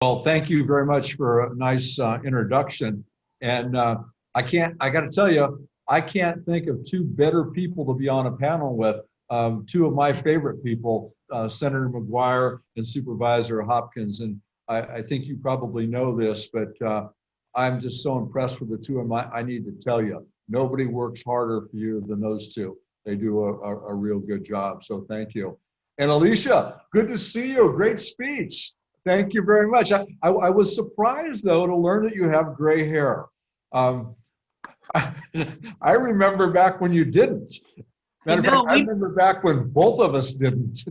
Well, thank you very much for a nice introduction. And I got to tell you, I can't think of two better people to be on a panel with. Two of my favorite people, Senator McGuire and Supervisor Hopkins. And I think you probably know this, but I'm just so impressed with the two of them. I need to tell you, nobody works harder for you than those two. They do a real good job. So thank you. And Alicia, good to see you. Great speech. Thank you very much. I was surprised, though, to learn that you have gray hair. Um, I remember back when you didn't. Matter of fact, I remember back when both of us didn't.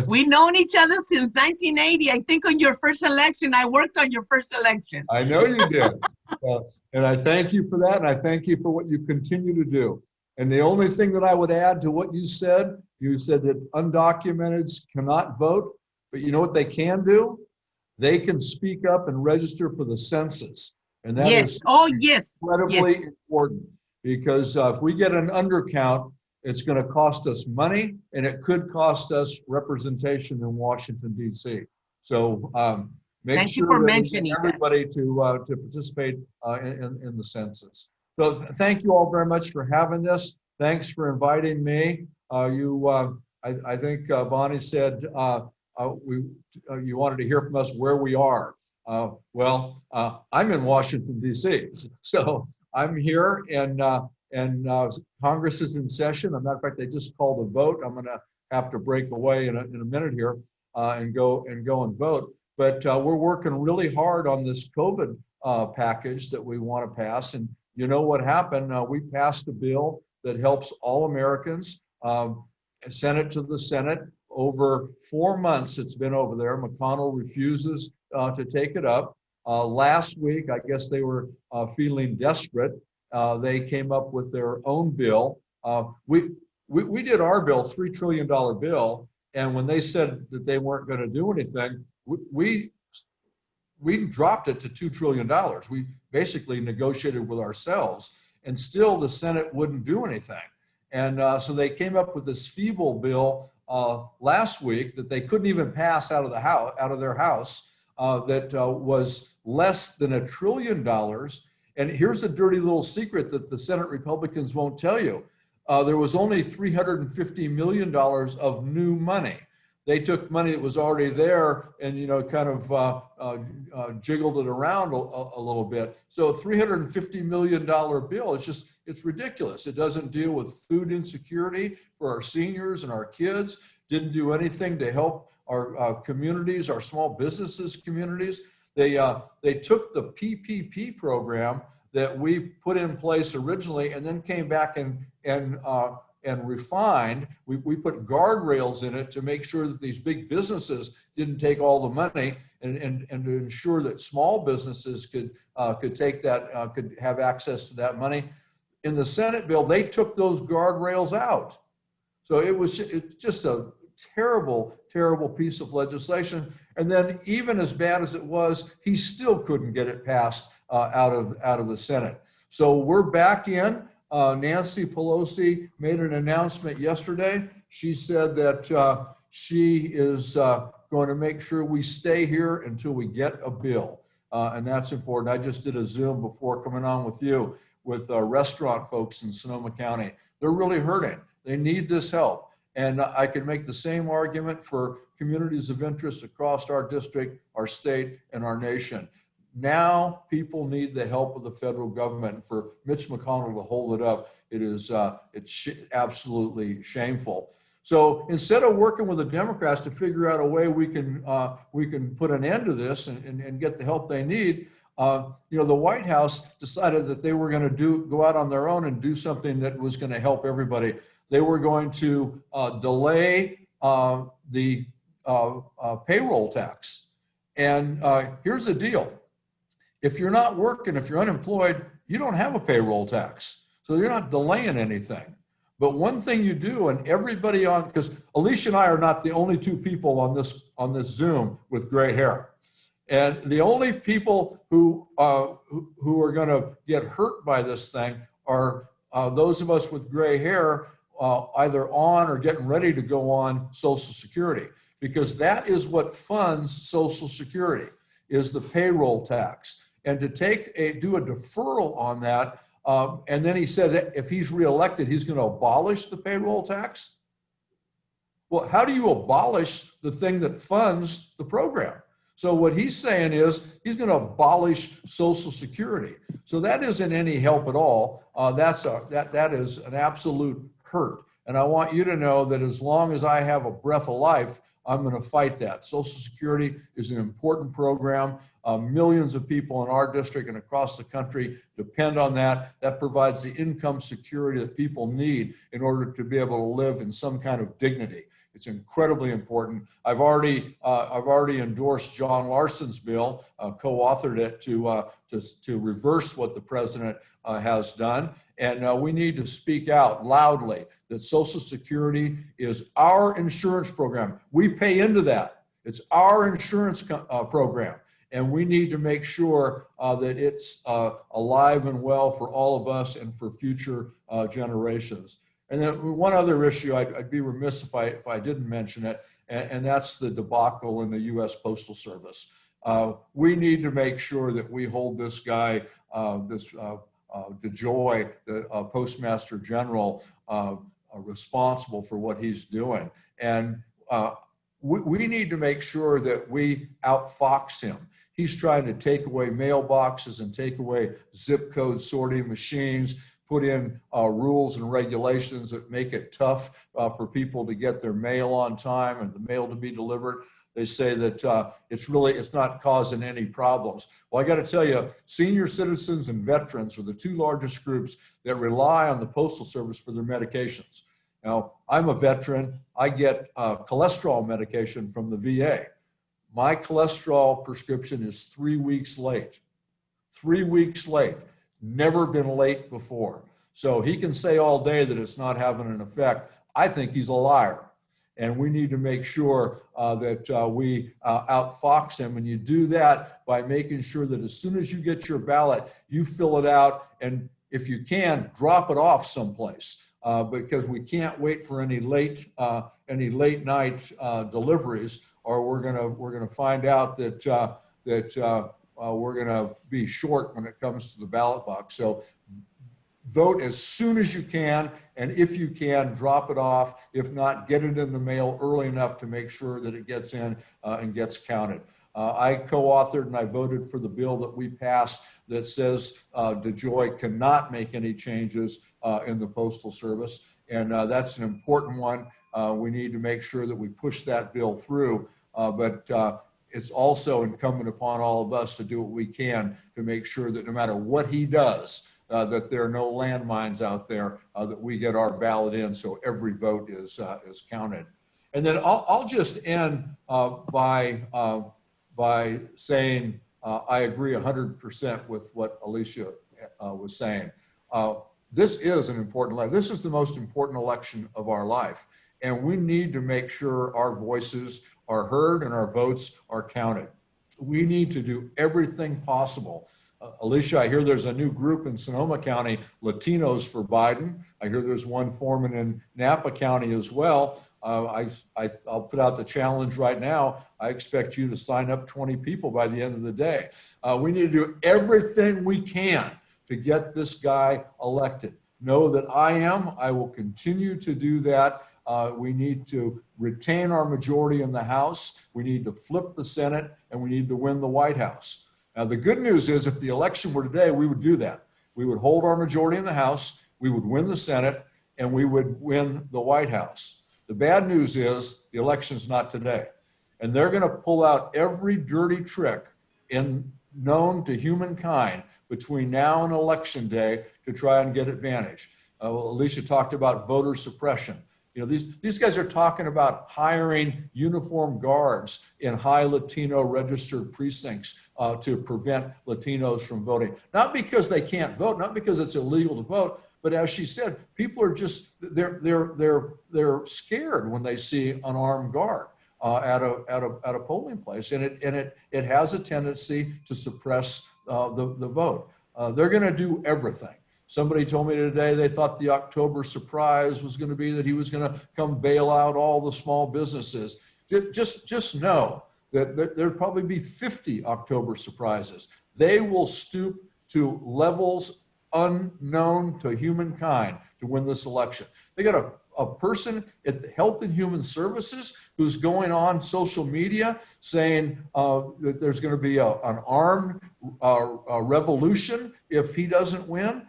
We've known each other since 1980. I think on your first election, I worked on your first election. I know you did. And I thank you for that, and I thank you for what you continue to do. And the only thing that I would add to what you said that undocumenteds cannot vote. But you know what they can do? They can speak up and register for the census. And that is incredibly important, because if we get an undercount, it's going to cost us money, and it could cost us representation in Washington, D.C. So make sure that everybody to participate in the census. So thank you all very much for having this. Thanks for inviting me. I think Bonnie said you wanted to hear from us where we are. I'm in Washington, D.C., so I'm here, and Congress is in session. As a matter of fact, they just called a vote. I'm going to have to break away in a minute here and go and vote. But we're working really hard on this COVID package that we want to pass. And you know what happened? We passed a bill that helps all Americans. Sent it to the Senate. Over 4 months it's been over there. McConnell refuses to take it up. Last week, I guess they were feeling desperate. They came up with their own bill. We did our bill, $3 trillion bill, and when they said that they weren't going to do anything, we dropped it to $2 trillion. We basically negotiated with ourselves, and still the Senate wouldn't do anything. And so they came up with this feeble bill last week that they couldn't even pass out of their house that was less than $1 trillion. And here's a dirty little secret that the Senate Republicans won't tell you. There was only $350 million of new money. They took money that was already there and, kind of jiggled it around a little bit. So $350 million bill, it's ridiculous. It doesn't deal with food insecurity for our seniors and our kids, didn't do anything to help our communities, our small businesses communities. They took the PPP program that we put in place originally and then came back and refined. We put guardrails in it to make sure that these big businesses didn't take all the money, and to ensure that small businesses could take that, could have access to that money. In the Senate bill, they took those guardrails out. So it's just a terrible, terrible piece of legislation. And then even as bad as it was, he still couldn't get it passed out of the Senate. So we're back in. Nancy Pelosi made an announcement yesterday. She said that she is going to make sure we stay here until we get a bill. And that's important. I just did a Zoom before coming on with you with restaurant folks in Sonoma County. They're really hurting. They need this help. And I can make the same argument for communities of interest across our district, our state, and our nation. Now people need the help of the federal government. For Mitch McConnell to hold it up, it's absolutely shameful. So instead of working with the Democrats to figure out a way we can put an end to this and get the help they need, the White House decided that they were going to go out on their own and do something that was going to help everybody. They were going to delay the payroll tax. And here's the deal. If you're not working, if you're unemployed, you don't have a payroll tax. So you're not delaying anything. But one thing you do, and everybody because Alicia and I are not the only two people on this Zoom with gray hair. And the only people who are going to get hurt by this thing are those of us with gray hair, either on or getting ready to go on Social Security, because that is what funds Social Security. is the payroll tax. And to do a deferral on that, and then he said that if he's reelected, he's going to abolish the payroll tax. Well, how do you abolish the thing that funds the program? So what he's saying is he's going to abolish Social Security. So that isn't any help at all. That is an absolute hurt. And I want you to know that as long as I have a breath of life, I'm going to fight that. Social Security is an important program. Millions of people in our district and across the country depend on that. That provides the income security that people need in order to be able to live in some kind of dignity. It's incredibly important. I've already endorsed John Larson's bill, co-authored it to reverse what the president has done. And we need to speak out loudly that Social Security is our insurance program. We pay into that. It's our insurance program. And we need to make sure that it's alive and well for all of us and for future generations. And then one other issue, I'd be remiss if I didn't mention it, and that's the debacle in the U.S. Postal Service. We need to make sure that we hold this guy, DeJoy, the Postmaster General, responsible for what he's doing. And we need to make sure that we outfox him. He's trying to take away mailboxes and take away zip code sorting machines, put in rules and regulations that make it tough for people to get their mail on time and the mail to be delivered. They say that it's not causing any problems. Well, I got to tell you, senior citizens and veterans are the two largest groups that rely on the Postal Service for their medications. Now, I'm a veteran. I get cholesterol medication from the VA. My cholesterol prescription is 3 weeks late. 3 weeks late. Never been late before. So he can say all day that it's not having an effect. I think he's a liar. And we need to make sure that we outfox him. And you do that by making sure that as soon as you get your ballot, you fill it out. And if you can, drop it off someplace because we can't wait for any late night deliveries, or we're gonna find out that we're going to be short when it comes to the ballot box. So vote as soon as you can, and if you can, drop it off. If not, get it in the mail early enough to make sure that it gets in and gets counted. I co-authored and I voted for the bill that we passed that says DeJoy cannot make any changes in the Postal Service, and that's an important one. We need to make sure that we push that bill through, but it's also incumbent upon all of us to do what we can to make sure that no matter what he does, that there are no landmines out there, that we get our ballot in so every vote is counted. And then I'll just end by saying I agree 100% with what Alicia was saying. This is an important election. This is the most important election of our life. And we need to make sure our voices are heard and our votes are counted. We need to do everything possible. Alicia, I hear there's a new group in Sonoma County, Latinos for Biden. I hear there's one forming in Napa County as well. I'll put out the challenge right now. I expect you to sign up 20 people by the end of the day. We need to do everything we can to get this guy elected. Know that I will continue to do that. We need to retain our majority in the House. We need to flip the Senate, and we need to win the White House. Now, the good news is if the election were today, we would do that. We would hold our majority in the House, we would win the Senate, and we would win the White House. The bad news is the election's not today. And they're going to pull out every dirty trick known to humankind between now and Election Day to try and get advantage. Alicia talked about voter suppression. You know, these guys are talking about hiring uniformed guards in high Latino registered precincts to prevent Latinos from voting. Not because they can't vote, not because it's illegal to vote, but as she said, people are just they're scared when they see an armed guard at a polling place, and it has a tendency to suppress the vote. They're going to do everything. Somebody told me today they thought the October surprise was going to be that he was going to come bail out all the small businesses. Just know there'll probably be 50 October surprises. They will stoop to levels unknown to humankind to win this election. They got a person at the Health and Human Services who's going on social media saying that there's going to be an armed revolution if he doesn't win.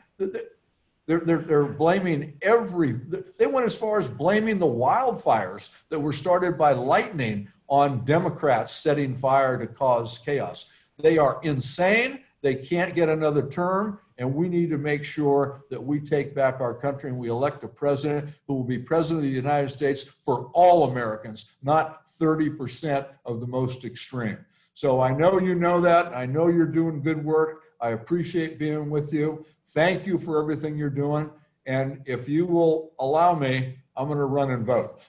They're blaming they went as far as blaming the wildfires that were started by lightning on Democrats setting fire to cause chaos. They are insane. They can't get another term, and we need to make sure that we take back our country and we elect a president who will be president of the United States for all Americans, not 30% of the most extreme. So I know you know that. I know you're doing good work. I appreciate being with you. Thank you for everything you're doing. And if you will allow me, I'm going to run and vote.